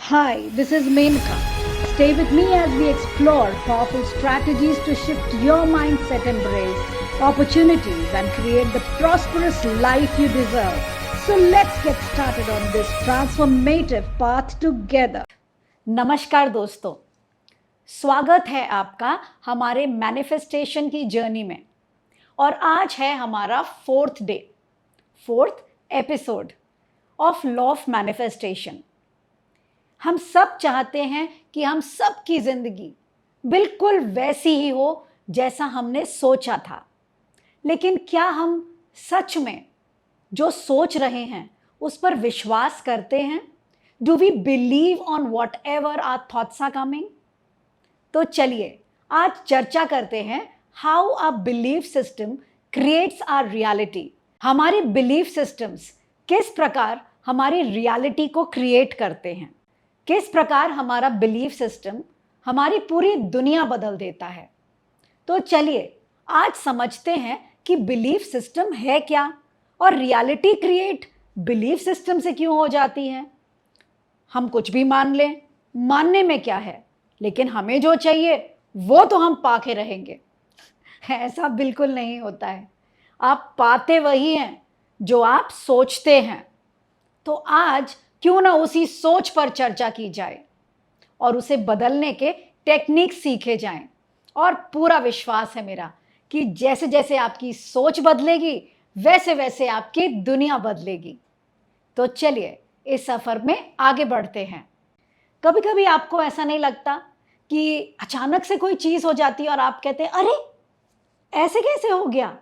Hi, this is Menka. Stay with me as we explore powerful strategies to shift your mindset, embrace opportunities, and create the prosperous life you deserve. So let's get started on this transformative path together. नमस्कार दोस्तों, स्वागत है आपका हमारे manifestation की journey में। और आज है हमारा fourth episode of law of manifestation. हम सब चाहते हैं कि हम सबकी ज़िंदगी बिल्कुल वैसी ही हो जैसा हमने सोचा था, लेकिन क्या हम सच में जो सोच रहे हैं उस पर विश्वास करते हैं? Do we believe on whatever our thoughts are coming? तो चलिए आज चर्चा करते हैं how a belief system creates our reality. हमारी बिलीफ सिस्टम्स किस प्रकार हमारी रियलिटी को क्रिएट करते हैं, किस प्रकार हमारा बिलीफ सिस्टम हमारी पूरी दुनिया बदल देता है। तो चलिए आज समझते हैं कि बिलीफ सिस्टम है क्या और रियलिटी क्रिएट बिलीफ सिस्टम से क्यों हो जाती है। हम कुछ भी मान लें, मानने में क्या है, लेकिन हमें जो चाहिए वो तो हम पाके रहेंगे। ऐसा बिल्कुल नहीं होता है। आप पाते वही हैं जो आप सोचते हैं। तो आज क्यों ना उसी सोच पर चर्चा की जाए और उसे बदलने के टेक्निक सीखे जाएं। और पूरा विश्वास है मेरा कि जैसे जैसे आपकी सोच बदलेगी वैसे वैसे आपकी दुनिया बदलेगी। तो चलिए इस सफ़र में आगे बढ़ते हैं। कभी कभी आपको ऐसा नहीं लगता कि अचानक से कोई चीज़ हो जाती है और आप कहते हैं अरे ऐसे कैसे हो गया,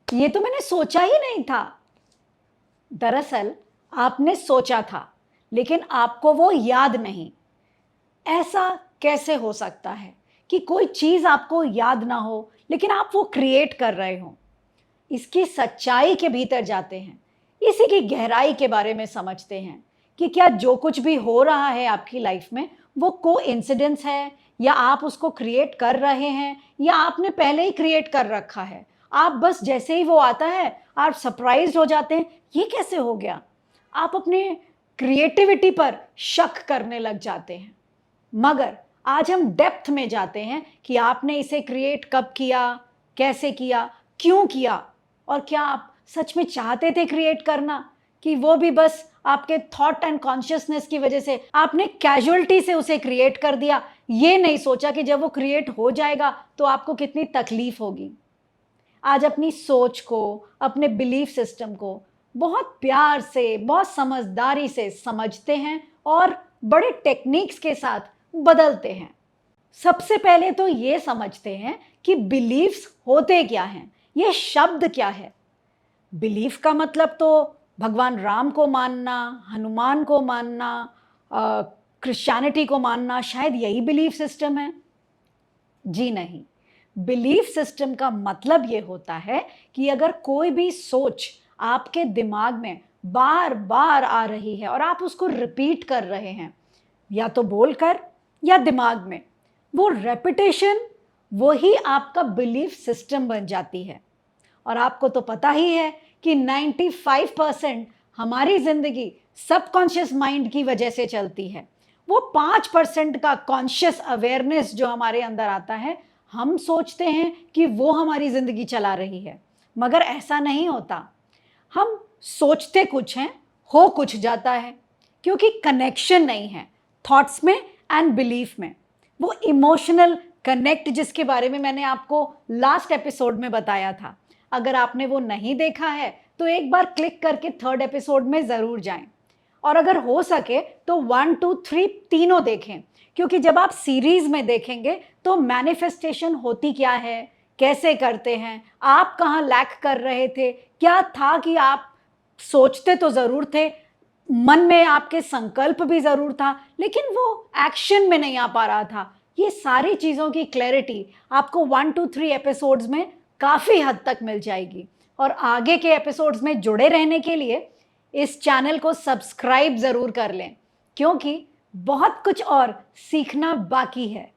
ये तो मैंने सोचा ही नहीं था। दरअसल आपने सोचा था लेकिन आपको वो याद नहीं। ऐसा कैसे हो सकता है कि कोई चीज़ आपको याद ना हो लेकिन आप वो क्रिएट कर रहे हो? इसकी सच्चाई के भीतर जाते हैं, इसी की गहराई के बारे में समझते हैं कि क्या जो कुछ भी हो रहा है आपकी लाइफ में वो कोइंसिडेंस है या आप उसको क्रिएट कर रहे हैं या आपने पहले ही क्रिएट कर रखा है। आप बस जैसे ही वो आता है आप सरप्राइज हो जाते हैं, ये कैसे हो गया। आप अपने क्रिएटिविटी पर शक करने लग जाते हैं। मगर आज हम डेप्थ में जाते हैं कि आपने इसे क्रिएट कब किया, कैसे किया, क्यों किया, और क्या आप सच में चाहते थे क्रिएट करना, कि वो भी बस आपके थॉट एंड कॉन्शियसनेस की वजह से आपने कैजुअलिटी से उसे क्रिएट कर दिया, ये नहीं सोचा कि जब वो क्रिएट हो जाएगा तो आपको कितनी तकलीफ होगी। आज अपनी सोच को, अपने बिलीफ सिस्टम को बहुत प्यार से, बहुत समझदारी से समझते हैं और बड़े टेक्निक्स के साथ बदलते हैं। सबसे पहले तो ये समझते हैं कि बिलीफ्स होते क्या हैं, ये शब्द क्या है। बिलीफ का मतलब तो भगवान राम को मानना, हनुमान को मानना, क्रिश्चियनिटी को मानना, शायद यही बिलीफ सिस्टम है। जी नहीं, बिलीफ सिस्टम का मतलब ये होता है कि अगर कोई भी सोच आपके दिमाग में बार बार आ रही है और आप उसको रिपीट कर रहे हैं, या तो बोलकर या दिमाग में, वो रेपिटेशन वही आपका बिलीफ सिस्टम बन जाती है। और आपको तो पता ही है कि 95% हमारी ज़िंदगी सबकॉन्शियस माइंड की वजह से चलती है। वो 5% का कॉन्शियस अवेयरनेस जो हमारे अंदर आता है, हम सोचते हैं कि वो हमारी ज़िंदगी चला रही है, मगर ऐसा नहीं होता। हम सोचते कुछ हैं, हो कुछ जाता है, क्योंकि कनेक्शन नहीं है थॉट्स में एंड बिलीफ में। वो इमोशनल कनेक्ट जिसके बारे में मैंने आपको लास्ट एपिसोड में बताया था, अगर आपने वो नहीं देखा है तो एक बार क्लिक करके 3rd एपिसोड में ज़रूर जाएं। और अगर हो सके तो 1, 2, 3 तीनों देखें, क्योंकि जब आप सीरीज़ में देखेंगे तो मैनिफेस्टेशन होती क्या है, कैसे करते हैं, आप कहाँ लैक कर रहे थे, क्या था कि आप सोचते तो ज़रूर थे, मन में आपके संकल्प भी ज़रूर था, लेकिन वो एक्शन में नहीं आ पा रहा था। ये सारी चीज़ों की क्लैरिटी आपको 1, 2, 3 एपिसोड्स में काफ़ी हद तक मिल जाएगी। और आगे के एपिसोड्स में जुड़े रहने के लिए इस चैनल को सब्सक्राइब ज़रूर कर लें, क्योंकि बहुत कुछ और सीखना बाकी है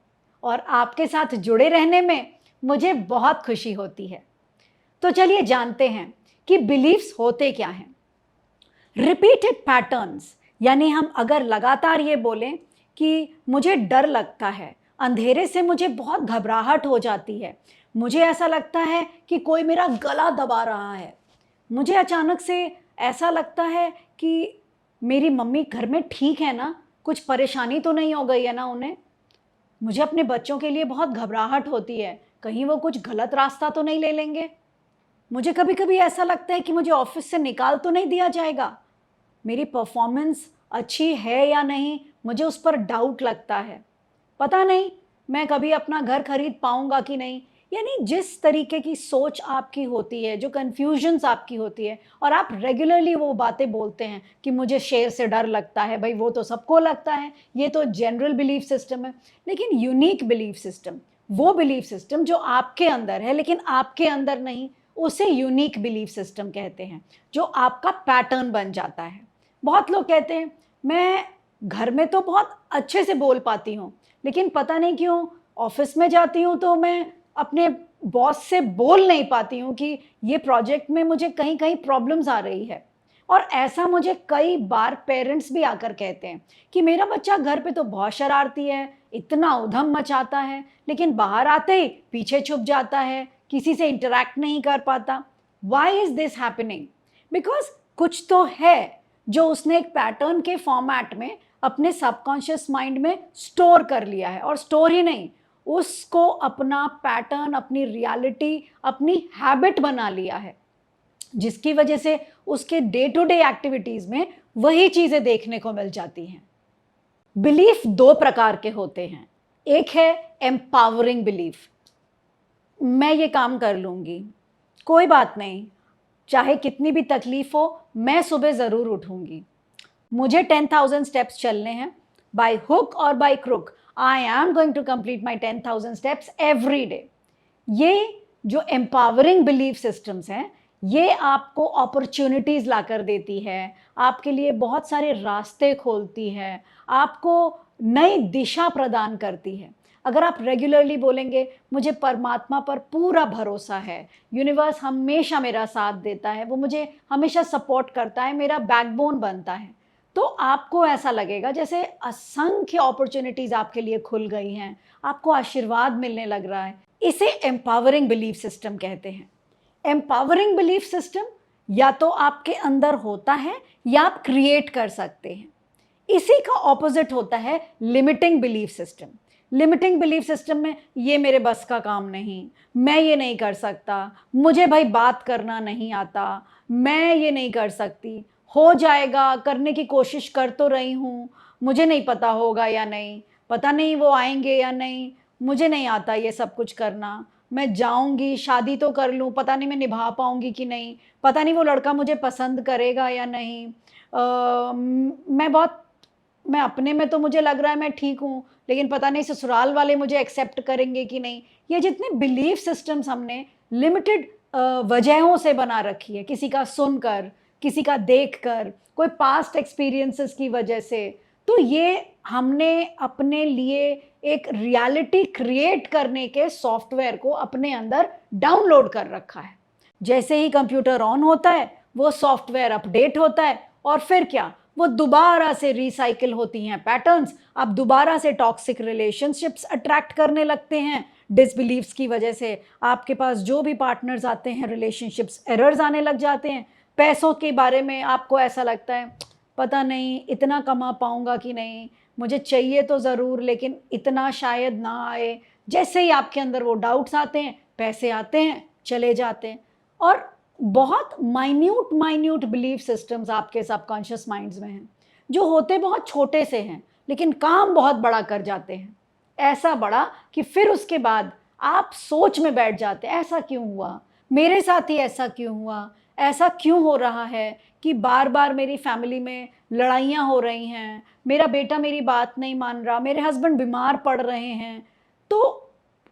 और आपके साथ जुड़े रहने में मुझे बहुत खुशी होती है। तो चलिए जानते हैं कि बिलीफ्स होते क्या हैं। रिपीटेड पैटर्न्स, यानी हम अगर लगातार ये बोलें कि मुझे डर लगता है, अंधेरे से मुझे बहुत घबराहट हो जाती है, मुझे ऐसा लगता है कि कोई मेरा गला दबा रहा है, मुझे अचानक से ऐसा लगता है कि मेरी मम्मी घर में ठीक है ना, कुछ परेशानी तो नहीं हो गई है ना उन्हें, मुझे अपने बच्चों के लिए बहुत घबराहट होती है, कहीं वो कुछ गलत रास्ता तो नहीं ले लेंगे, मुझे कभी कभी ऐसा लगता है कि मुझे ऑफिस से निकाल तो नहीं दिया जाएगा, मेरी परफॉर्मेंस अच्छी है या नहीं, मुझे उस पर डाउट लगता है, पता नहीं मैं कभी अपना घर खरीद पाऊंगा कि नहीं। यानी जिस तरीके की सोच आपकी होती है, जो कन्फ्यूजन्स आपकी होती है, और आप रेगुलरली वो बातें बोलते हैं कि मुझे शेर से डर लगता है, भाई वो तो सबको लगता है, ये तो जनरल बिलीफ सिस्टम है। लेकिन यूनिक बिलीफ सिस्टम, वो बिलीफ सिस्टम जो आपके अंदर है लेकिन आपके अंदर नहीं, उसे यूनिक बिलीफ सिस्टम कहते हैं, जो आपका पैटर्न बन जाता है। बहुत लोग कहते हैं मैं घर में तो बहुत अच्छे से बोल पाती हूँ, लेकिन पता नहीं क्यों ऑफिस में जाती हूँ तो मैं अपने बॉस से बोल नहीं पाती हूँ कि ये प्रोजेक्ट में मुझे कहीं कहीं प्रॉब्लम्स आ रही है। और ऐसा मुझे कई बार पेरेंट्स भी आकर कहते हैं कि मेरा बच्चा घर पे तो बहुत शरारती है, इतना उधम मचाता है, लेकिन बाहर आते ही पीछे छुप जाता है, किसी से इंटरैक्ट नहीं कर पाता। Why is this happening? Because कुछ तो है जो उसने एक पैटर्न के फॉर्मेट में अपने सबकॉन्शियस माइंड में स्टोर कर लिया है, और स्टोर ही नहीं, उसको अपना पैटर्न, अपनी रियलिटी, अपनी हैबिट बना लिया है, जिसकी वजह से उसके डे टू डे एक्टिविटीज में वही चीजें देखने को मिल जाती हैं। बिलीफ दो प्रकार के होते हैं, एक है एम्पावरिंग बिलीफ, मैं ये काम कर लूंगी, कोई बात नहीं, चाहे कितनी भी तकलीफ हो मैं सुबह ज़रूर उठूंगी, मुझे 10,000 स्टेप्स चलने हैं, बाय हुक और by crook I am going to complete my 10,000 steps every day. ये जो एम्पावरिंग बिलीफ सिस्टम्स हैं, ये आपको अपॉर्चुनिटीज़ ला कर देती है, आपके लिए बहुत सारे रास्ते खोलती है, आपको नई दिशा प्रदान करती है। अगर आप रेगुलरली बोलेंगे मुझे परमात्मा पर पूरा भरोसा है, यूनिवर्स हमेशा मेरा साथ देता है, वो मुझे हमेशा सपोर्ट करता है, मेरा बैकबोन बनता है, तो आपको ऐसा लगेगा जैसे असंख्य अपॉर्चुनिटीज़ आपके लिए खुल गई हैं, आपको आशीर्वाद मिलने लग रहा है। इसे एम्पावरिंग बिलीफ सिस्टम कहते हैं। एम्पावरिंग बिलीफ सिस्टम या तो आपके अंदर होता है या आप क्रिएट कर सकते हैं। इसी का ऑपोजिट होता है limiting belief system. Limiting belief system में ये मेरे बस का काम नहीं, मैं ये नहीं कर सकता, मुझे भाई बात करना नहीं आता, मैं ये नहीं कर सकती, हो जाएगा, करने की कोशिश कर तो रही हूँ, मुझे नहीं पता होगा या नहीं, पता नहीं वो आएंगे या नहीं, मुझे नहीं आता ये सब कुछ करना, मैं जाऊंगी शादी तो कर लूँ, पता नहीं मैं निभा पाऊंगी कि नहीं, पता नहीं वो लड़का मुझे पसंद करेगा या नहीं, मैं अपने में तो मुझे लग रहा है मैं ठीक हूँ, लेकिन पता नहीं ससुराल वाले मुझे एक्सेप्ट करेंगे कि नहीं। ये जितने बिलीफ सिस्टम्स हमने लिमिटेड वजहों से बना रखी है, किसी का सुनकर, किसी का देखकर, कोई पास्ट एक्सपीरियंसेस की वजह से, तो ये हमने अपने लिए एक रियलिटी क्रिएट करने के सॉफ्टवेयर को अपने अंदर डाउनलोड कर रखा है। जैसे ही कंप्यूटर ऑन होता है वो सॉफ्टवेयर अपडेट होता है, और फिर क्या, वो दोबारा से रिसाइकिल होती हैं पैटर्न्स, आप दोबारा से टॉक्सिक रिलेशनशिप्स अट्रैक्ट करने लगते हैं। डिसबिलीव्स की वजह से आपके पास जो भी पार्टनर्स आते हैं, रिलेशनशिप्स एरर्स आने लग जाते हैं। पैसों के बारे में आपको ऐसा लगता है पता नहीं इतना कमा पाऊंगा कि नहीं, मुझे चाहिए तो ज़रूर लेकिन इतना शायद ना आए। जैसे ही आपके अंदर वो डाउट्स आते हैं, पैसे आते हैं, चले जाते हैं। और बहुत माइन्यूट बिलीफ सिस्टम्स आपके सबकॉन्शियस माइंड्स में हैं, जो होते बहुत छोटे से हैं लेकिन काम बहुत बड़ा कर जाते हैं, ऐसा बड़ा कि फिर उसके बाद आप सोच में बैठ जाते हैं, ऐसा क्यों हुआ, मेरे साथ ही ऐसा क्यों हुआ, ऐसा क्यों हो रहा है कि बार बार मेरी फैमिली में लड़ाइयाँ हो रही हैं, मेरा बेटा मेरी बात नहीं मान रहा, मेरे हस्बैंड बीमार पड़ रहे हैं। तो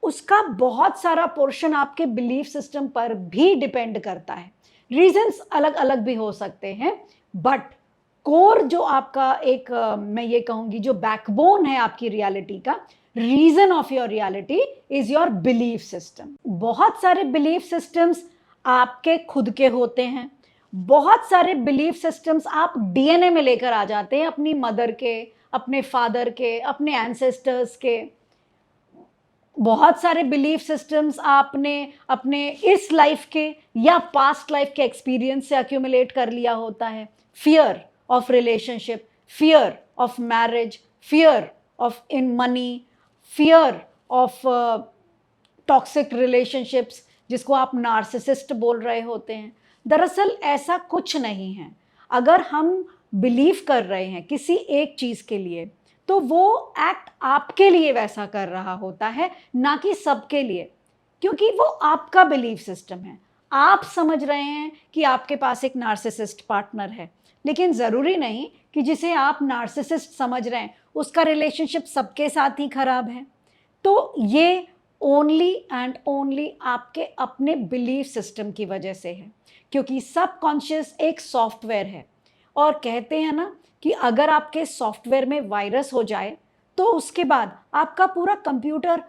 उसका बहुत सारा पोर्शन आपके बिलीफ सिस्टम पर भी डिपेंड करता है। रीजंस अलग अलग भी हो सकते हैं, बट कोर जो आपका एक मैं ये कहूँगी जो बैकबोन है आपकी रियलिटी का, reason of your reality is your belief system. बहुत सारे बिलीफ सिस्टम्स आपके खुद के होते हैं, बहुत सारे बिलीफ सिस्टम्स आप डीएनए में लेकर आ जाते हैं अपनी मदर के, अपने फादर के, अपने एंसेस्टर्स के। बहुत सारे बिलीफ सिस्टम्स आपने अपने इस लाइफ के या पास्ट लाइफ के एक्सपीरियंस से अक्यूमुलेट कर लिया होता है। Fear of relationship, fear of marriage, fear of in money, fear of toxic relationships, जिसको आप नार्सिसिस्ट बोल रहे होते हैं। दरअसल ऐसा कुछ नहीं है। अगर हम बिलीव कर रहे हैं किसी एक चीज़ के लिए, तो वो एक्ट आपके लिए वैसा कर रहा होता है, ना कि सबके लिए, क्योंकि वो आपका बिलीफ सिस्टम है। आप समझ रहे हैं कि आपके पास एक नार्सिसिस्ट पार्टनर है, लेकिन ज़रूरी नहीं कि जिसे आप नार्सिसिस्ट समझ रहे हैं उसका रिलेशनशिप सबके साथ ही खराब है। तो ये ओनली एंड ओनली आपके अपने बिलीफ सिस्टम की वजह से है, क्योंकि सबकॉन्शियस एक सॉफ्टवेयर है। और कहते हैं ना कि अगर आपके सॉफ्टवेयर में वायरस हो जाए तो उसके बाद आपका पूरा कंप्यूटर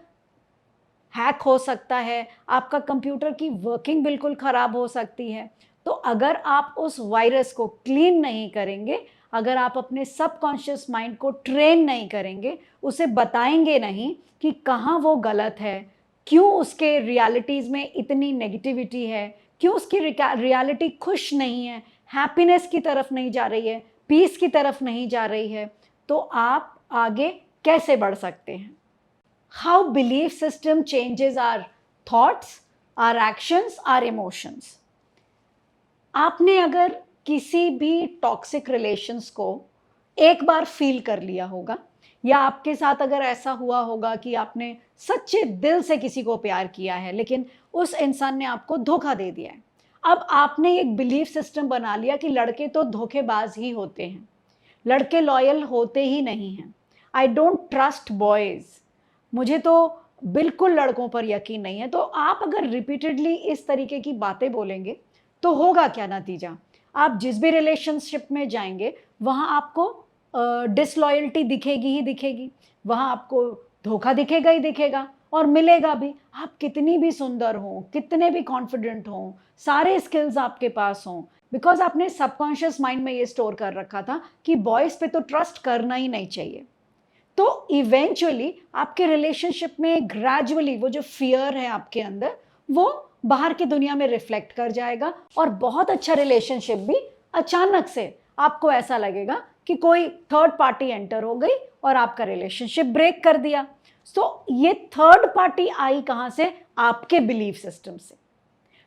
हैक हो सकता है, आपका कंप्यूटर की वर्किंग बिल्कुल ख़राब हो सकती है। तो अगर आप उस वायरस को क्लीन नहीं करेंगे, अगर आप अपने सबकॉन्शियस माइंड को ट्रेन नहीं करेंगे, उसे बताएंगे नहीं कि कहाँ वो गलत है, क्यों उसके रियलिटीज़ में इतनी नेगेटिविटी है, क्यों उसकी रियलिटी खुश नहीं है, हैप्पीनेस की तरफ नहीं जा रही है, पीस की तरफ नहीं जा रही है, तो आप आगे कैसे बढ़ सकते हैं? How belief system changes our thoughts, our actions, our emotions. आपने अगर किसी भी टॉक्सिक रिलेशंस को एक बार फील कर लिया होगा, या आपके साथ अगर ऐसा हुआ होगा कि आपने सच्चे दिल से किसी को प्यार किया है, लेकिन उस इंसान ने आपको धोखा दे दिया है। अब आपने एक बिलीफ सिस्टम बना लिया कि लड़के तो धोखेबाज ही होते हैं, लड़के लॉयल होते ही नहीं हैं। आई डोंट ट्रस्ट बॉयज़, मुझे तो बिल्कुल लड़कों पर यकीन नहीं है। तो आप अगर रिपीटेडली इस तरीके की बातें बोलेंगे तो होगा क्या नतीजा? आप जिस भी रिलेशनशिप में जाएंगे वहाँ आपको डिसलॉयल्टी दिखेगी ही दिखेगी, वहाँ आपको धोखा दिखेगा ही दिखेगा, और मिलेगा भी। आप कितनी भी सुंदर हों, कितने भी कॉन्फिडेंट हों, सारे स्किल्स आपके पास हों, बिकॉज आपने सबकॉन्शियस माइंड में ये स्टोर कर रखा था कि बॉयज़ पे तो ट्रस्ट करना ही नहीं चाहिए। तो इवेंचुअली आपके रिलेशनशिप में ग्रेजुअली वो जो फियर है आपके अंदर, वो बाहर की दुनिया में रिफ्लेक्ट कर जाएगा, और बहुत अच्छा रिलेशनशिप भी अचानक से आपको ऐसा लगेगा कि कोई थर्ड पार्टी एंटर हो गई और आपका रिलेशनशिप ब्रेक कर दिया। तो ये थर्ड पार्टी आई कहाँ से? आपके बिलीफ सिस्टम से।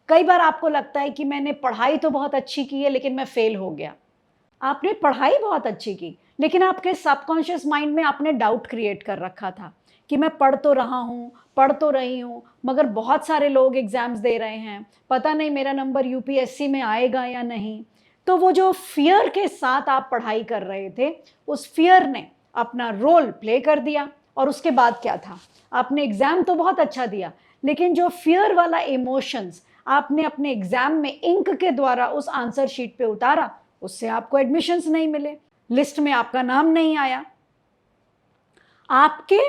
कई बार आपको लगता है कि मैंने पढ़ाई तो बहुत अच्छी की है लेकिन मैं फेल हो गया। आपने पढ़ाई बहुत अच्छी की, लेकिन आपके सबकॉन्शियस माइंड में आपने डाउट क्रिएट कर रखा था कि मैं पढ़ तो रहा हूँ, पढ़ तो रही हूँ, मगर बहुत सारे लोग एग्ज़ाम्स दे रहे हैं, पता नहीं मेरा नंबर यूपीएससी में आएगा या नहीं। तो वो जो फियर के साथ आप पढ़ाई कर रहे थे, उस फियर ने अपना रोल प्ले कर दिया। और उसके बाद क्या था? आपने एग्ज़ाम तो बहुत अच्छा दिया, लेकिन जो फियर वाला इमोशंस आपने अपने एग्ज़ाम में इंक के द्वारा उस आंसर शीट पे उतारा, उससे आपको एडमिशन्स नहीं मिले, लिस्ट में आपका नाम नहीं आया। आपके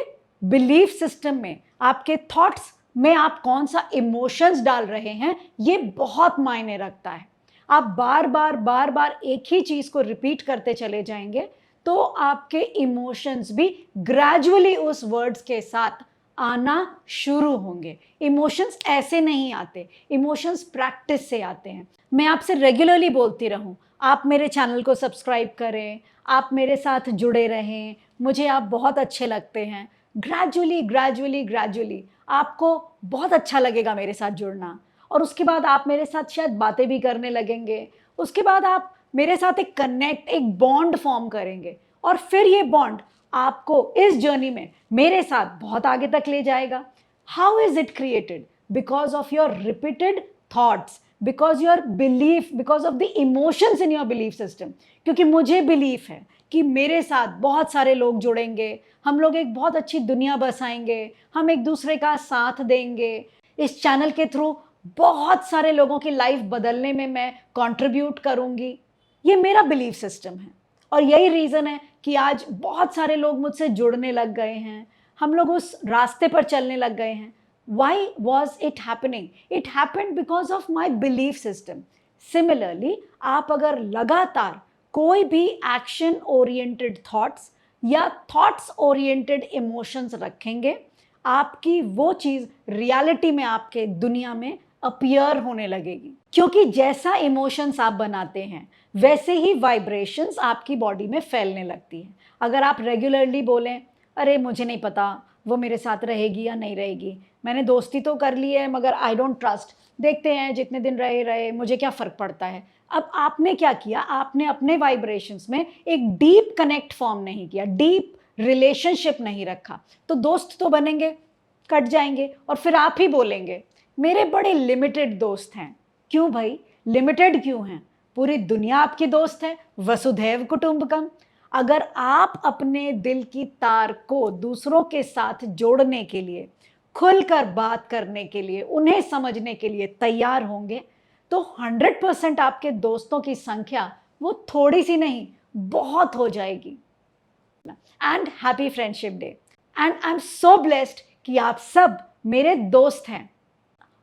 बिलीफ सिस्टम में, आपके थॉट्स में आप कौन सा इमोशंस डाल रहे हैं, ये बहुत मायने रखता है। आप बार बार एक ही चीज़ को रिपीट करते चले जाएंगे तो आपके इमोशंस भी ग्रेजुअली उस वर्ड्स के साथ आना शुरू होंगे। इमोशंस ऐसे नहीं आते, इमोशंस प्रैक्टिस से आते हैं। मैं आपसे रेगुलरली बोलती रहूं, आप मेरे चैनल को सब्सक्राइब करें, आप मेरे साथ जुड़े रहें, मुझे आप बहुत अच्छे लगते हैं। ग्रेजुअली आपको बहुत अच्छा लगेगा मेरे साथ जुड़ना, और उसके बाद आप मेरे साथ शायद बातें भी करने लगेंगे। उसके बाद आप मेरे साथ एक कनेक्ट, एक बॉन्ड फॉर्म करेंगे, और फिर ये बॉन्ड आपको इस जर्नी में मेरे साथ बहुत आगे तक ले जाएगा। How is it created? Because of your repeated thoughts, because your belief, because of the emotions in your belief system. क्योंकि मुझे बिलीफ है कि मेरे साथ बहुत सारे लोग जुड़ेंगे, हम लोग एक बहुत अच्छी दुनिया बसाएंगे, हम एक दूसरे का साथ देंगे। इस चैनल के थ्रू बहुत सारे लोगों की लाइफ बदलने में मैं कंट्रीब्यूट करूंगी। ये मेरा बिलीफ सिस्टम है, और यही रीज़न है कि आज बहुत सारे लोग मुझसे जुड़ने लग गए हैं, हम लोग उस रास्ते पर चलने लग गए हैं। Why was it happening? It happened because of my belief system. Similarly, आप अगर लगातार कोई भी एक्शन ओरिएंटेड थॉट्स या थॉट्स ओरिएंटेड इमोशंस रखेंगे, आपकी वो चीज रियलिटी में आपके दुनिया में अपीयर होने लगेगी। क्योंकि जैसा इमोशंस आप बनाते हैं वैसे ही वाइब्रेशंस आपकी बॉडी में फैलने लगती है। अगर आप रेगुलरली बोलें, अरे मुझे नहीं पता वो मेरे साथ रहेगी या नहीं रहेगी, मैंने दोस्ती तो कर ली है मगर आई डोंट ट्रस्ट, देखते हैं जितने दिन रहे रहे, मुझे क्या फ़र्क पड़ता है। अब आपने क्या किया, आपने अपने वाइब्रेशंस में एक डीप कनेक्ट फॉर्म नहीं किया, डीप रिलेशनशिप नहीं रखा, तो दोस्त तो बनेंगे, कट जाएंगे और फिर आप ही बोलेंगे मेरे बड़े लिमिटेड दोस्त हैं। क्यों भाई, लिमिटेड क्यों हैं? पूरी दुनिया आपकी दोस्त है, वसुधैव कुटुंबकम। अगर आप अपने दिल की तार को दूसरों के साथ जोड़ने के लिए, खुलकर बात करने के लिए, उन्हें समझने के लिए तैयार होंगे तो 100% आपके दोस्तों की संख्या वो थोड़ी सी नहीं, बहुत हो जाएगी। And happy friendship day. And I am so blessed कि आप सब मेरे दोस्त हैं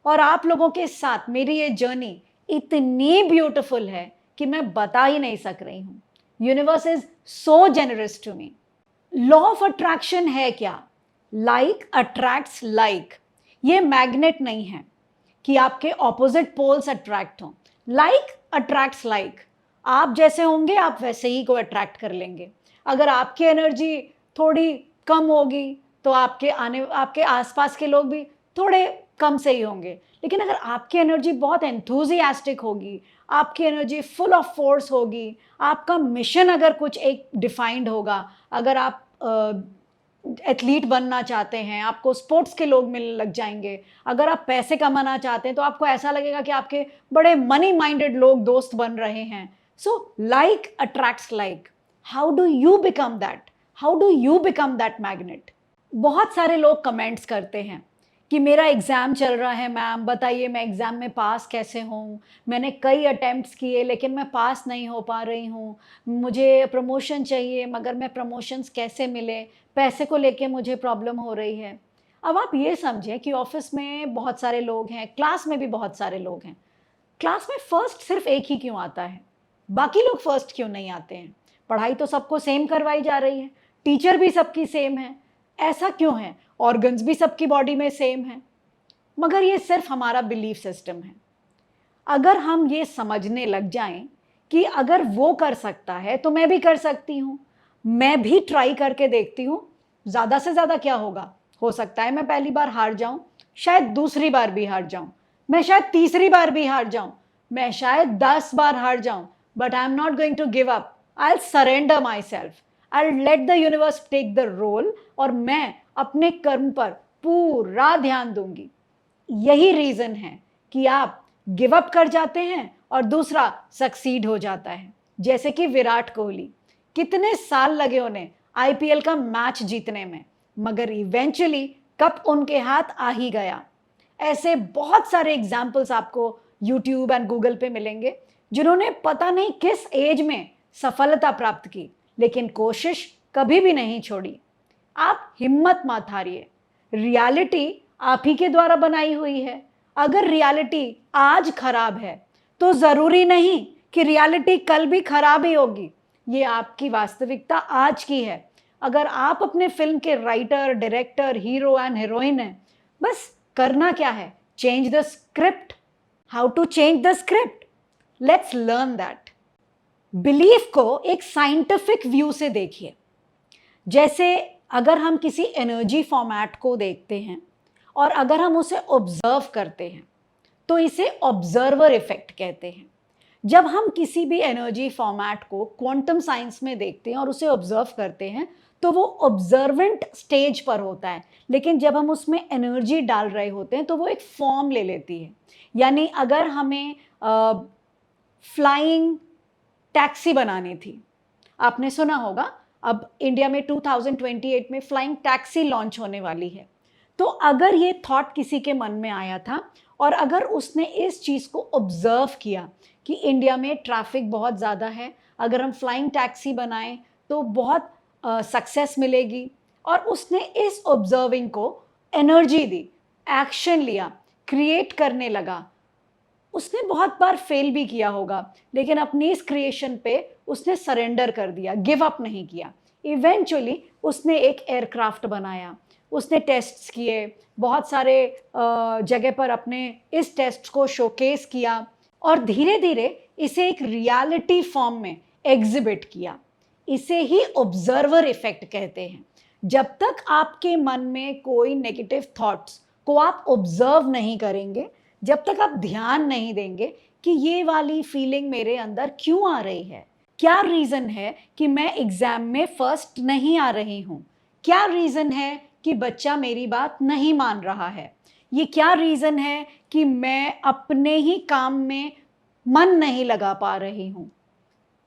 और आप लोगों के साथ मेरी ये जर्नी इतनी ब्यूटीफुल है कि मैं बता ही नहीं सक रही हूँ। Universe is so generous to me. Law of attraction है क्या? Like attracts like. ये मैग्नेट नहीं है कि आपके ऑपोजिट पोल्स अट्रैक्ट हों। Like attracts like. आप जैसे होंगे आप वैसे ही को अट्रैक्ट कर लेंगे। अगर आपकी एनर्जी थोड़ी कम होगी तो आपके आसपास के लोग भी थोड़े कम से ही होंगे। लेकिन अगर आपकी एनर्जी बहुत एंथुजियास्टिक होगी, आपकी एनर्जी फुल ऑफ फोर्स होगी, आपका मिशन अगर कुछ एक डिफाइंड होगा, अगर आप एथलीट बनना चाहते हैं, आपको स्पोर्ट्स के लोग मिलने लग जाएंगे, अगर आप पैसे कमाना चाहते हैं तो आपको ऐसा लगेगा कि आपके बड़े मनी माइंडेड लोग दोस्त बन रहे हैं। So like attracts like. How do you become that? How do you become that magnet? बहुत सारे लोग कमेंट्स करते हैं कि मेरा एग्ज़ाम चल रहा है मैम, बताइए मैं एग्ज़ाम में पास कैसे हूँ, मैंने कई अटेम्प्ट्स किए लेकिन मैं पास नहीं हो पा रही हूँ, मुझे प्रमोशन चाहिए मगर मैं प्रमोशंस कैसे मिले, पैसे को लेके मुझे प्रॉब्लम हो रही है। अब आप ये समझें कि ऑफिस में बहुत सारे लोग हैं, क्लास में भी बहुत सारे लोग हैं। क्लास में फर्स्ट सिर्फ एक ही क्यों आता है? बाकी लोग फर्स्ट क्यों नहीं आते हैं? पढ़ाई तो सबको सेम करवाई जा रही है, टीचर भी सबकी सेम है, ऐसा क्यों है? ऑर्गन्स भी सबकी बॉडी में सेम है। मगर ये सिर्फ हमारा बिलीफ सिस्टम है। अगर हम ये समझने लग जाएं कि अगर वो कर सकता है तो मैं भी कर सकती हूँ, मैं भी ट्राई करके देखती हूँ, ज़्यादा से ज़्यादा क्या होगा? हो सकता है मैं पहली बार हार जाऊँ, शायद दूसरी बार भी हार जाऊँ, मैं शायद तीसरी बार भी हार जाऊँ, मैं शायद 10 बार हार जाऊँ, but I am not going to give up. I will surrender myself, I will let the universe take the role और मैं अपने कर्म पर पूरा ध्यान दूंगी। यही रीजन है कि आप गिव अप कर जाते हैं और दूसरा सक्सीड हो जाता है। जैसे कि विराट कोहली, कितने साल लगे उन्हें आईपीएल का मैच जीतने में, मगर इवेंचुअली कप उनके हाथ आ ही गया। ऐसे बहुत सारे एग्जाम्पल्स आपको यूट्यूब एंड गूगल पे मिलेंगे जिन्होंने पता नहीं किस एज में सफलता प्राप्त की, लेकिन कोशिश कभी भी नहीं छोड़ी। आप हिम्मत मत हारिए, रियलिटी आप ही के द्वारा बनाई हुई है। अगर रियलिटी आज खराब है तो जरूरी नहीं कि रियलिटी कल भी खराब ही होगी। ये आपकी वास्तविकता आज की है। अगर आप अपने फिल्म के writer, director, hero and heroine हैं, बस करना क्या है? Change the script. How to change the script? Let's learn that. Belief को एक साइंटिफिक व्यू से देखिए। जैसे अगर हम किसी एनर्जी फॉर्मेट को देखते हैं और अगर हम उसे ऑब्जर्व करते हैं तो इसे ऑब्जर्वर इफेक्ट कहते हैं। जब हम किसी भी एनर्जी फॉर्मेट को क्वांटम साइंस में देखते हैं और उसे ऑब्जर्व करते हैं तो वो ऑब्जर्वेंट स्टेज पर होता है, लेकिन जब हम उसमें एनर्जी डाल रहे होते हैं तो वो एक फॉर्म ले लेती है। यानी अगर हमें फ्लाइंग टैक्सी बनानी थी, आपने सुना होगा अब इंडिया में 2028 में फ्लाइंग टैक्सी लॉन्च होने वाली है। तो अगर ये थॉट किसी के मन में आया था और अगर उसने इस चीज़ को ऑब्जर्व किया कि इंडिया में ट्रैफिक बहुत ज़्यादा है, अगर हम फ्लाइंग टैक्सी बनाएं तो बहुत सक्सेस मिलेगी, और उसने इस ऑब्जर्विंग को एनर्जी दी, एक्शन लिया, क्रिएट करने लगा। उसने बहुत बार फेल भी किया होगा, लेकिन अपनी इस क्रिएशन पे उसने सरेंडर कर दिया, गिव अप नहीं किया। इवेंचुअली उसने एक एयरक्राफ्ट बनाया, उसने टेस्ट्स किए, बहुत सारे जगह पर अपने इस टेस्ट को शोकेस किया और धीरे धीरे इसे एक रियलिटी फॉर्म में एग्जिबिट किया। इसे ही ऑब्जर्वर इफेक्ट कहते हैं। जब तक आपके मन में कोई नेगेटिव थॉट्स को आप ऑब्जर्व नहीं करेंगे, जब तक आप ध्यान नहीं देंगे कि ये वाली फीलिंग मेरे अंदर क्यों आ रही है, क्या रीज़न है कि मैं एग्ज़ाम में फर्स्ट नहीं आ रही हूँ, क्या रीज़न है कि बच्चा मेरी बात नहीं मान रहा है, ये क्या रीज़न है कि मैं अपने ही काम में मन नहीं लगा पा रही हूँ।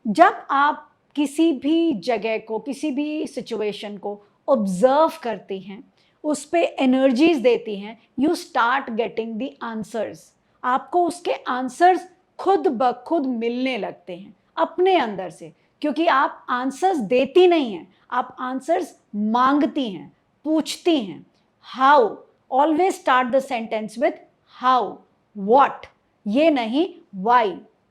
जब आप किसी भी जगह को, किसी भी सिचुएशन को ऑब्जर्व करती हैं, उस पे एनर्जीज देती हैं, you start getting the answers. आपको उसके आंसर्स खुद ब खुद मिलने लगते हैं अपने अंदर से, क्योंकि आप आंसर्स देती नहीं हैं, आप आंसर्स मांगती हैं, पूछती हैं। How, always start the sentence with how, what, ये नहीं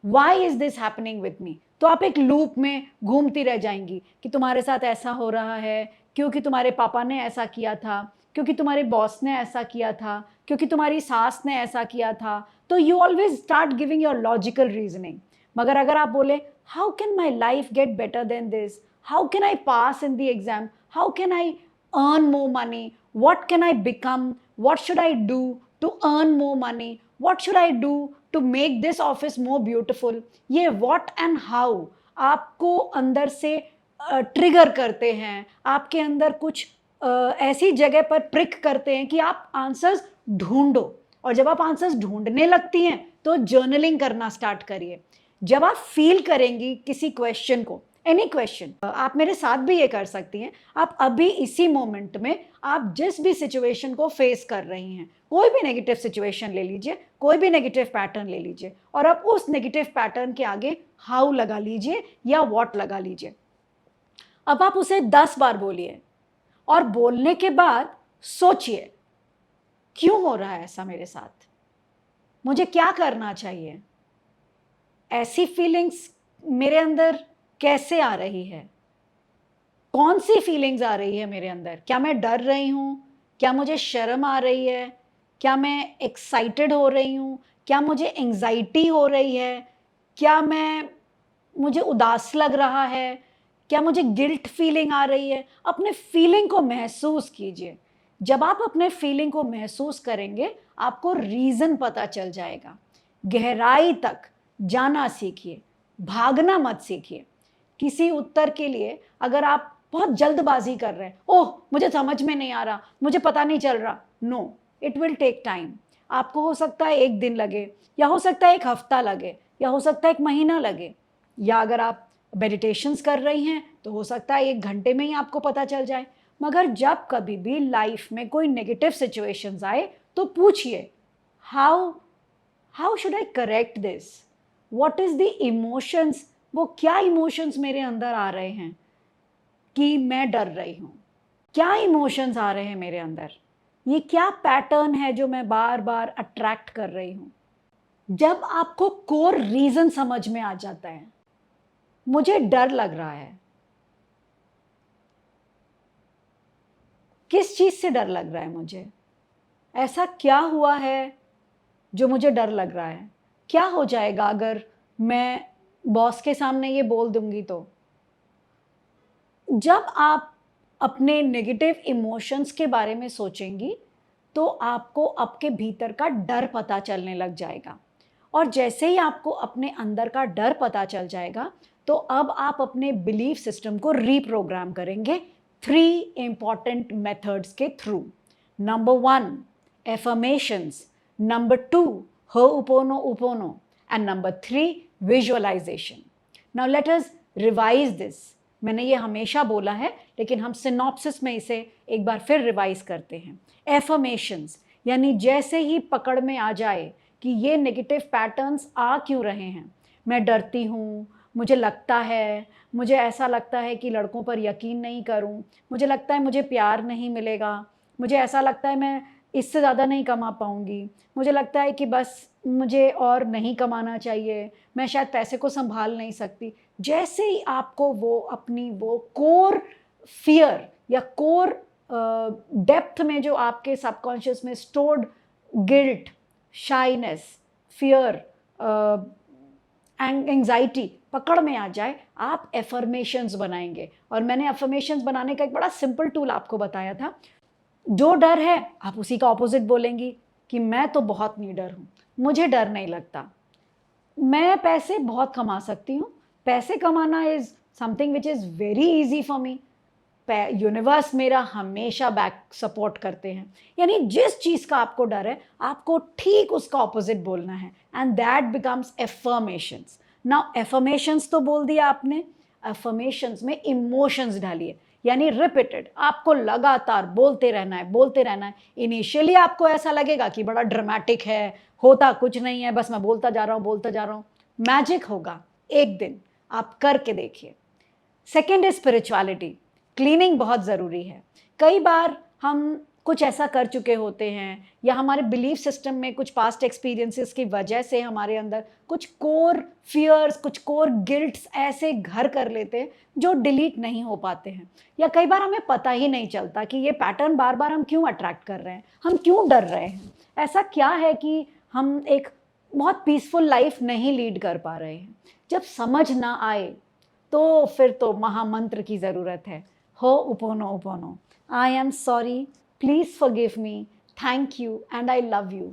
why is this happening with me. तो आप एक लूप में घूमती रह जाएंगी कि तुम्हारे साथ ऐसा हो रहा है क्योंकि तुम्हारे पापा ने ऐसा किया था, क्योंकि तुम्हारे बॉस ने ऐसा किया था, क्योंकि तुम्हारी सास ने ऐसा किया था। तो you always start giving your logical reasoning. मगर अगर आप बोले how can my life get better than this, how can I pass in the exam, how can I earn more money, what can I become, what should I do to earn more money, what should I do to make this office more beautiful, ये what and how आपको अंदर से trigger करते हैं, आपके अंदर कुछ ऐसी जगह पर प्रिक करते हैं कि आप आंसर्स ढूंढो। और जब आप आंसर्स ढूंढने लगती हैं तो जर्नलिंग करना स्टार्ट करिए। जब आप फील करेंगी किसी क्वेश्चन को, एनी क्वेश्चन, आप मेरे साथ भी ये कर सकती हैं। आप अभी इसी मोमेंट में आप जिस भी सिचुएशन को फेस कर रही हैं, कोई भी नेगेटिव सिचुएशन ले लीजिए, कोई भी नेगेटिव पैटर्न ले लीजिए और आप उस नेगेटिव पैटर्न के आगे हाउ लगा लीजिए या व्हाट लगा लीजिए। अब आप उसे 10 बार बोलिए और बोलने के बाद सोचिए क्यों हो रहा है ऐसा मेरे साथ, मुझे क्या करना चाहिए, ऐसी फीलिंग्स मेरे अंदर कैसे आ रही है, कौन सी फीलिंग्स आ रही है मेरे अंदर, क्या मैं डर रही हूँ, क्या मुझे शर्म आ रही है, क्या मैं एक्साइटेड हो रही हूँ, क्या मुझे एंजाइटी हो रही है, क्या मुझे उदास लग रहा है, क्या मुझे गिल्ट फीलिंग आ रही है। अपने फीलिंग को महसूस कीजिए। जब आप अपने फीलिंग को महसूस करेंगे आपको रीज़न पता चल जाएगा। गहराई तक जाना सीखिए, भागना मत सीखिए। किसी उत्तर के लिए अगर आप बहुत जल्दबाजी कर रहे हैं, ओह मुझे समझ में नहीं आ रहा, मुझे पता नहीं चल रहा, no, it will take time. आपको हो सकता है 1 दिन लगे, या हो सकता है 1 हफ्ता लगे, या हो सकता है 1 महीना लगे, या अगर आप मेडिटेशंस कर रही हैं तो हो सकता है 1 घंटे में ही आपको पता चल जाए। मगर जब कभी भी लाइफ में कोई नेगेटिव सिचुएशंस आए तो पूछिए how should I correct this, what is the emotions, वो क्या इमोशंस मेरे अंदर आ रहे हैं कि मैं डर रही हूँ, क्या इमोशंस आ रहे हैं मेरे अंदर, ये क्या पैटर्न है जो मैं बार बार अट्रैक्ट कर रही हूँ। जब आपको कोर रीजन समझ में आ जाता है, मुझे डर लग रहा है, किस चीज़ से डर लग रहा है, मुझे ऐसा क्या हुआ है जो मुझे डर लग रहा है, क्या हो जाएगा अगर मैं बॉस के सामने ये बोल दूंगी तो। जब आप अपने नेगेटिव इमोशंस के बारे में सोचेंगी तो आपको आपके भीतर का डर पता चलने लग जाएगा, और जैसे ही आपको अपने अंदर का डर पता चल जाएगा तो अब आप अपने बिलीफ सिस्टम को रीप्रोग्राम करेंगे 3 इंपॉर्टेंट मेथड्स के through. Number 1 affirmations, number 2 ho'oponopono, and number 3 visualisation. Now let us revise this. मैंने ये हमेशा बोला है लेकिन हम सिनॉप्सिस में इसे एक बार फिर रिवाइज करते हैं। एफर्मेशंस यानी जैसे ही पकड़ में आ जाए कि ये नेगेटिव पैटर्न्स आ क्यों रहे हैं, मैं डरती हूँ, मुझे लगता है, मुझे ऐसा लगता है कि लड़कों पर यकीन नहीं करूं, मुझे लगता है मुझे प्यार नहीं मिलेगा, मुझे ऐसा लगता है मैं इससे ज़्यादा नहीं कमा पाऊंगी, मुझे लगता है कि बस मुझे और नहीं कमाना चाहिए, मैं शायद पैसे को संभाल नहीं सकती। जैसे ही आपको वो अपनी वो कोर फियर या कोर डेप्थ में जो आपके सबकॉन्शियस में stored guilt, shyness, fear, anxiety पकड़ में आ जाए, आप एफर्मेशंस बनाएंगे। और मैंने एफर्मेशंस बनाने का एक बड़ा सिंपल टूल आपको बताया था। जो डर है आप उसी का ऑपोजिट बोलेंगी कि मैं तो बहुत नीडर हूँ, मुझे डर नहीं लगता, मैं पैसे बहुत कमा सकती हूँ, पैसे कमाना is something which is very easy for me, universe मेरा हमेशा बैक सपोर्ट करते हैं। यानी जिस चीज़ का आपको डर है आपको ठीक उसका ऑपोजिट बोलना है, and that becomes affirmations. Now affirmations तो बोल दिया आपने, एफर्मेशंस में इमोशंस डालिए, यानी रिपीटेड, आपको लगातार बोलते रहना है, बोलते रहना है। इनिशियली आपको ऐसा लगेगा कि बड़ा ड्रामेटिक है, होता कुछ नहीं है, बस मैं बोलता जा रहा हूँ, बोलता जा रहा हूँ। मैजिक होगा एक दिन, आप करके देखिए। Second is spirituality. क्लीनिंग बहुत ज़रूरी है। कई बार हम कुछ ऐसा कर चुके होते हैं या हमारे बिलीफ सिस्टम में कुछ पास्ट एक्सपीरियंसेस की वजह से हमारे अंदर कुछ कोर फियर्स, कुछ कोर गिल्ट्स ऐसे घर कर लेते हैं जो डिलीट नहीं हो पाते हैं। या कई बार हमें पता ही नहीं चलता कि ये पैटर्न बार बार हम क्यों अट्रैक्ट कर रहे हैं, हम क्यों डर रहे हैं, ऐसा क्या है कि हम एक बहुत पीसफुल लाइफ नहीं लीड कर पा रहे हैं। जब समझ ना आए तो फिर तो महामंत्र की ज़रूरत है, ho'oponopono. I am sorry, please forgive me, thank you and I love you.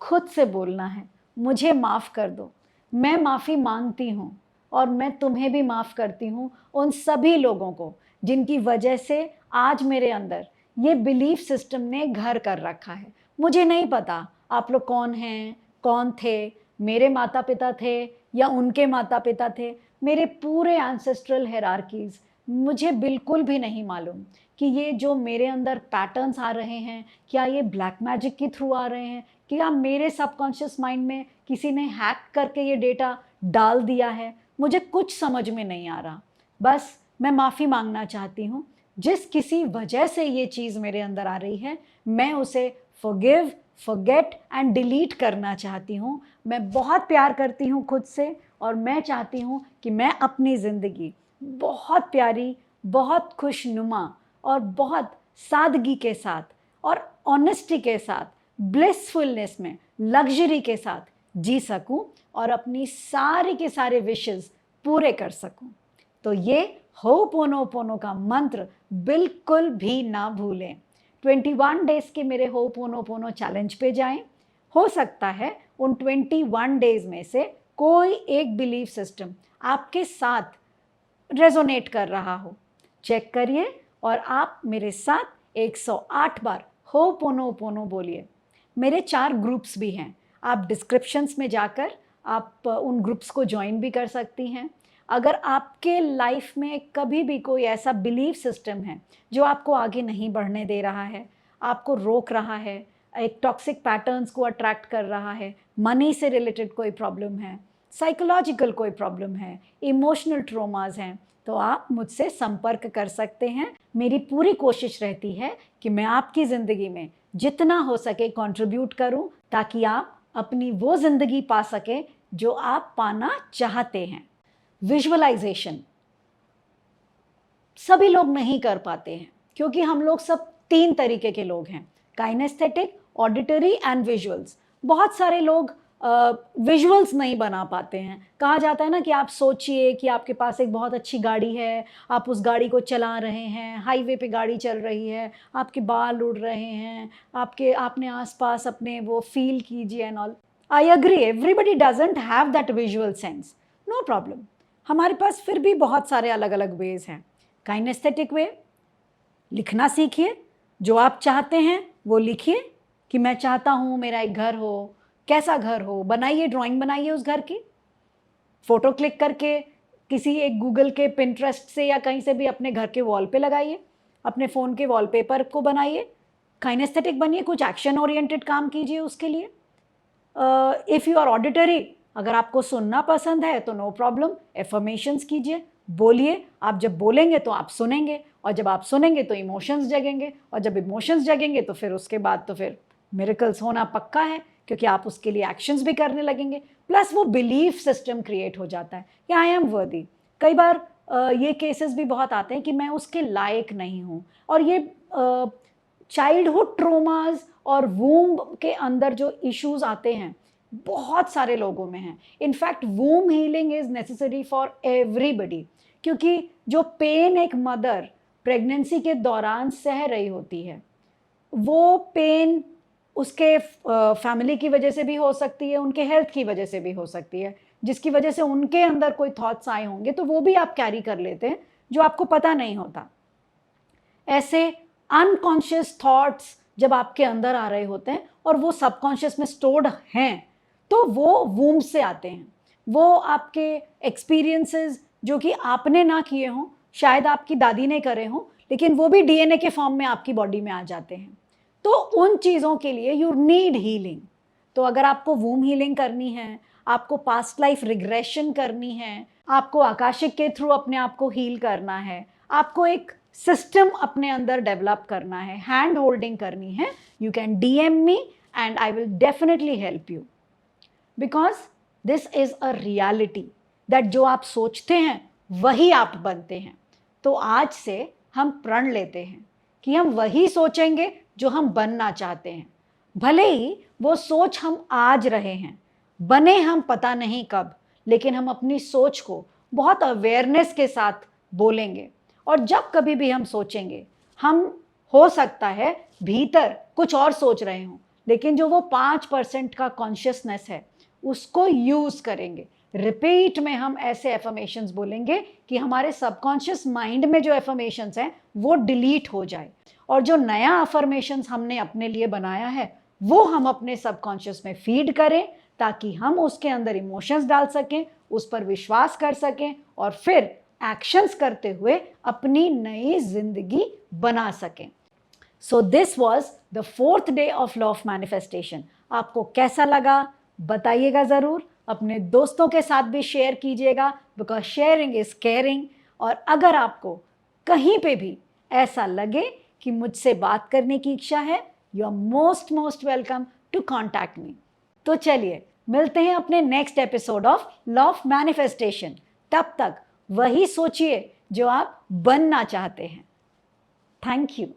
खुद से बोलना है, मुझे माफ़ कर दो, मैं माफ़ी मांगती हूँ और मैं तुम्हें भी माफ़ करती हूँ, उन सभी लोगों को जिनकी वजह से आज मेरे अंदर ये बिलीफ सिस्टम ने घर कर रखा है। मुझे नहीं पता आप लोग कौन हैं, कौन थे, मेरे माता पिता थे या उनके माता पिता थे, मेरे पूरे एंसेस्ट्रल हायरार्कीज़, मुझे बिल्कुल भी नहीं मालूम कि ये जो मेरे अंदर पैटर्न्स आ रहे हैं, क्या ये ब्लैक मैजिक के थ्रू आ रहे हैं, क्या मेरे सबकॉन्शियस माइंड में किसी ने हैक करके ये डेटा डाल दिया है। मुझे कुछ समझ में नहीं आ रहा। बस मैं माफ़ी मांगना चाहती हूँ, जिस किसी वजह से ये चीज़ मेरे अंदर आ रही है, मैं उसे फॉरगिव, फॉरगेट एंड डिलीट करना चाहती हूँ। मैं बहुत प्यार करती हूँ खुद से और मैं चाहती हूँ कि मैं अपनी ज़िंदगी बहुत प्यारी, बहुत खुशनुमा और बहुत सादगी के साथ और ऑनेस्टी के साथ, ब्लिसफुलनेस में, लग्जरी के साथ जी सकूं और अपनी सारी के सारे विशेस पूरे कर सकूं। तो ये हो'ओपोनोपोनो का मंत्र बिल्कुल भी ना भूलें। 21 डेज़ के मेरे हो'ओपोनोपोनो चैलेंज पे जाएं। हो सकता है उन 21 डेज़ में से कोई एक बिलीफ सिस्टम आपके साथ रेजोनेट कर रहा हो। चेक करिए और आप मेरे साथ 108 बार हो'ओपोनोपोनो बोलिए। मेरे 4 ग्रुप्स भी हैं, आप डिस्क्रिप्शंस में जाकर आप उन ग्रुप्स को ज्वाइन भी कर सकती हैं। अगर आपके लाइफ में कभी भी कोई ऐसा बिलीफ सिस्टम है जो आपको आगे नहीं बढ़ने दे रहा है, आपको रोक रहा है, एक टॉक्सिक पैटर्न्स को अट्रैक्ट कर रहा है, मनी से रिलेटेड कोई प्रॉब्लम है, साइकोलॉजिकल कोई प्रॉब्लम है, इमोशनल ट्रॉमास हैं, तो आप मुझसे संपर्क कर सकते हैं। मेरी पूरी कोशिश रहती है कि मैं आपकी ज़िंदगी में जितना हो सके कंट्रीब्यूट करूं, ताकि आप अपनी वो ज़िंदगी पा सकें जो आप पाना चाहते हैं। विजुअलाइजेशन सभी लोग नहीं कर पाते हैं, क्योंकि हम लोग सब 3 तरीके के लोग हैं, काइनेस्थेटिक, ऑडिटरी एंड विजुअल्स। बहुत सारे लोग विजुअल्स नहीं बना पाते हैं। कहा जाता है ना कि आप सोचिए कि आपके पास एक बहुत अच्छी गाड़ी है, आप उस गाड़ी को चला रहे हैं, हाईवे पे गाड़ी चल रही है, आपके बाल उड़ रहे हैं, आपने आसपास अपने वो फील कीजिए and all. I agree, everybody doesn't have that visual sense, no problem. हमारे पास फिर भी बहुत सारे अलग अलग वेज हैं। काइनेस्थेटिक वे, लिखना सीखिए, जो आप चाहते हैं वो लिखिए कि मैं चाहता हूँ मेरा एक घर हो, कैसा घर हो, बनाइए, ड्राइंग बनाइए उस घर की, फ़ोटो क्लिक करके किसी एक गूगल के पिंटरेस्ट से या कहीं से भी अपने घर के वॉल पे लगाइए, अपने फ़ोन के वॉलपेपर को बनाइए, काइनेस्थेटिक बनिए, कुछ एक्शन ओरिएंटेड काम कीजिए उसके लिए। इफ़ यू आर ऑडिटरी, अगर आपको सुनना पसंद है तो नो प्रॉब्लम, एफर्मेशंस कीजिए, बोलिए। आप जब बोलेंगे तो आप सुनेंगे, और जब आप सुनेंगे तो इमोशंस जगेंगे, और जब इमोशंस जगेंगे तो फिर उसके बाद तो फिर मिरेकल्स होना पक्का है, क्योंकि आप उसके लिए एक्शंस भी करने लगेंगे। प्लस वो बिलीफ सिस्टम क्रिएट हो जाता है कि आई एम वर्दी। कई बार ये केसेस भी बहुत आते हैं कि मैं उसके लायक नहीं हूँ, और ये चाइल्डहुड ट्रोमाज और वूम्ब के अंदर जो इश्यूज आते हैं बहुत सारे लोगों में हैं। In fact womb healing is necessary for everybody, क्योंकि जो पेन एक मदर प्रेगनेंसी के दौरान सह रही होती है, वो पेन उसके फैमिली की वजह से भी हो सकती है, उनके हेल्थ की वजह से भी हो सकती है, जिसकी वजह से उनके अंदर कोई थॉट्स आए होंगे तो वो भी आप कैरी कर लेते हैं जो आपको पता नहीं होता। ऐसे अनकॉन्शियस थॉट्स जब आपके अंदर आ रहे होते हैं और वो सबकॉन्शियस में स्टोर्ड हैं, तो वो वूम्ब से आते हैं। वो आपके एक्सपीरियंसेस जो कि आपने ना किए हों, शायद आपकी दादी ने करे हों, लेकिन वो भी डीएनए के फॉर्म में आपकी बॉडी में आ जाते हैं। तो उन चीज़ों के लिए यू नीड हीलिंग। तो अगर आपको वूम हीलिंग करनी है, आपको पास्ट लाइफ रिग्रेशन करनी है, आपको आकाशिक के थ्रू अपने आप को हील करना है, आपको एक सिस्टम अपने अंदर डेवलप करना है, हैंड होल्डिंग करनी है, you can DM me and I will definitely help you, because this is a reality that जो आप सोचते हैं वही आप बनते हैं। तो आज से हम प्रण लेते हैं कि हम वही सोचेंगे जो हम बनना चाहते हैं, भले ही वो सोच हम आज रहे हैं, बने हम पता नहीं कब, लेकिन हम अपनी सोच को बहुत अवेयरनेस के साथ बोलेंगे। और जब कभी भी हम सोचेंगे, हम हो सकता है भीतर कुछ और सोच रहे हों, लेकिन जो वो 5% का कॉन्शियसनेस है उसको यूज करेंगे। रिपीट में हम ऐसे एफर्मेशंस बोलेंगे कि हमारे सबकॉन्शियस माइंड में जो एफर्मेशंस हैं वो डिलीट हो जाए, और जो नया अफर्मेशंस हमने अपने लिए बनाया है वो हम अपने सबकॉन्शियस में फीड करें, ताकि हम उसके अंदर इमोशंस डाल सकें, उस पर विश्वास कर सकें और फिर एक्शंस करते हुए अपनी नई जिंदगी बना सकें। So this was the 4th day of law of manifestation. आपको कैसा लगा बताइएगा ज़रूर, अपने दोस्तों के साथ भी शेयर कीजिएगा, बिकॉज शेयरिंग इज केयरिंग। और अगर आपको कहीं पे भी ऐसा लगे कि मुझसे बात करने की इच्छा है, you are most welcome to contact me. तो चलिए मिलते हैं अपने next episode of law of manifestation. तब तक वही सोचिए जो आप बनना चाहते हैं। Thank you.